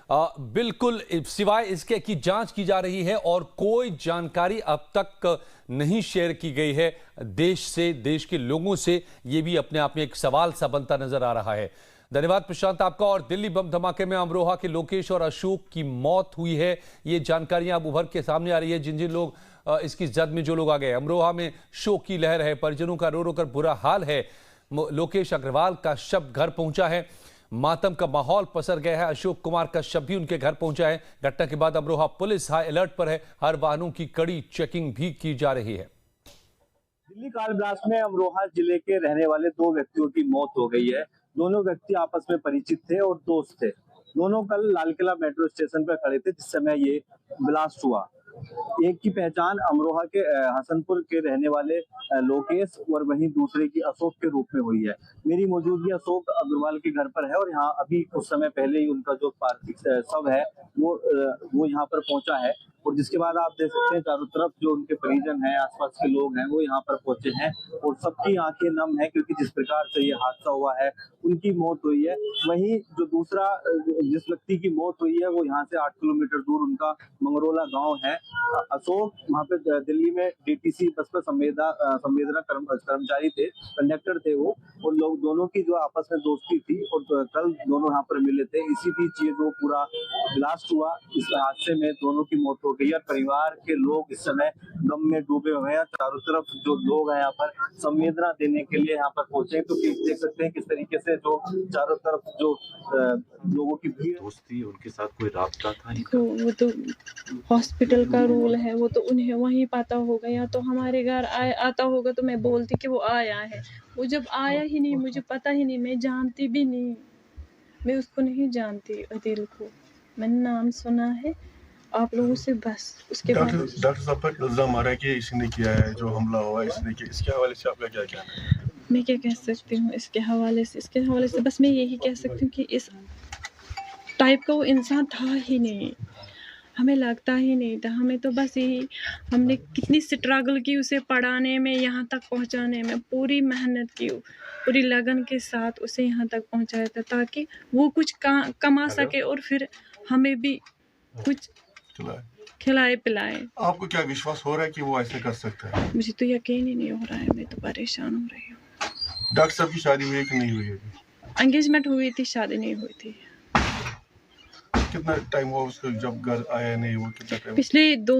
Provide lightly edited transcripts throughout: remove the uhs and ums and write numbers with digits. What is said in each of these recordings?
बिल्कुल, सिवाय इसके कि जांच की जा रही है और कोई जानकारी अब तक नहीं शेयर की गई है देश से, देश के लोगों से। ये भी अपने आप में एक सवाल सा बनता नजर आ रहा है। धन्यवाद प्रशांत आपका। और दिल्ली बम धमाके में अमरोहा के लोकेश और अशोक की मौत हुई है, ये जानकारियां अब उभर के सामने आ रही है। जिन जिन लोग इसकी जद में जो लोग आ गए, अमरोहा में शोक की लहर है, परिजनों का रो रो कर बुरा हाल है। लोकेश अग्रवाल का शव घर पहुंचा है, मातम का माहौल पसर गया है। अशोक कुमार का शव भी उनके घर पहुंचा है। घटना के बाद अमरोहा पुलिस हाई अलर्ट पर है, हर वाहनों की कड़ी चेकिंग भी की जा रही है। दिल्ली काल ब्लास्ट में अमरोहा जिले के रहने वाले 2 व्यक्तियों की मौत हो गई है। दोनों व्यक्ति आपस में परिचित थे और दोस्त थे। दोनों कल लाल किला मेट्रो स्टेशन पर खड़े थे जिस समय ये ब्लास्ट हुआ। एक की पहचान अमरोहा के हसनपुर के रहने वाले लोकेश और वहीं दूसरे की अशोक के रूप में हुई है। मेरी मौजूदगी अशोक अग्रवाल के घर पर है और यहाँ अभी कुछ समय पहले ही उनका जो पार्थिव शव है वो यहाँ पर पहुंचा है। और जिसके बाद आप देख सकते हैं चारों तरफ जो उनके परिजन हैं, आसपास के लोग हैं, वो यहाँ पर पहुंचे हैं और सबकी आंखें नम है क्योंकि जिस प्रकार से ये हादसा हुआ है, उनकी मौत हुई है। वहीं जो दूसरा जिस व्यक्ति की मौत हुई है वो यहाँ से 8 किलोमीटर दूर उनका मंगरोला गांव है। अशोक वहाँ पे दिल्ली में डीटीसी बस पर संवेदना कर्मचारी थे, कंडक्टर थे वो। और लोग दोनों की जो आपस में दोस्ती थी और कल दोनों यहाँ पर मिले थे। इसी बीच ये जो पूरा ब्लास्ट हुआ, इस हादसे में दोनों की मौत हो गई है। परिवार के लोग इस समय गम में डूबे हुए हैं। चारों तरफ जो लोग हैं यहाँ पर संवेदना देने के लिए यहाँ पर पहुंचे, तो देख सकते हैं किस तरीके से जो चारों तरफ जो लोगों की भीड़। दोस्ती उनके साथ कोई राब्ता था? वो तो हॉस्पिटल का रूल है, वो तो उन्हें वहीं पता होगा। या तो हमारे घर आता होगा तो मैं बोलती कि वो आया है। वो जब आया ही नहीं, मुझे पता ही नहीं, मैं जानती भी नहीं, मैं उसको नहीं जानती। अदिल को मैंने नाम सुना है आप लोगों से बस। उसके बाद डॉक्टर साहब पर इल्जाम आ रहा है कि इसने किया है, जो हमला हुआ इसने किया। इसके हवाले से आपका क्या कहना है? मैं क्या कह सकती हूँ इसके हवाले से बस मैं यही कह सकती हूँ कि इस टाइप का वो इंसान था ही नहीं, हमें लगता ही नहीं था। हमें तो बस यही, हमने कितनी स्ट्रगल की उसे पढ़ाने में, यहाँ तक पहुँचाने में, पूरी मेहनत की, पूरी लगन के साथ उसे यहाँ तक पहुँचाया था ताकि वो कुछ कमा सके और फिर हमें भी कुछ खिलाए पिलाए। आपको क्या विश्वास हो रहा है कि वो ऐसे कर सकता है? मुझे तो यकीन ही नहीं हो रहा है, मैं तो परेशान हो रही हूँ। डॉक्टर साहब की शादी हुई है कि नहीं हुई है? एंगेजमेंट हुई थी, शादी नहीं हुई थी। कितना टाइम हुआ उसको जब घर आया नहीं? वो कितना टाइम? पिछले 2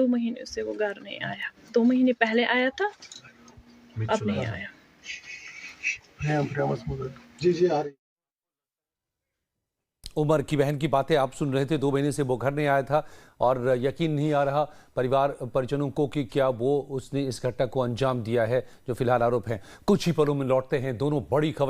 महीने से वो घर नहीं आया। 2 महीने पहले आया था, अब नहीं आया। जी आ रही। उमर की बहन की बातें आप सुन रहे थे। 2 महीने से वो घर नहीं आया था और यकीन नहीं आ रहा परिजनों को कि क्या उसने इस घटना को अंजाम दिया है, जो फिलहाल आरोप है। कुछ ही पलों में लौटते हैं दोनों बड़ी खबर।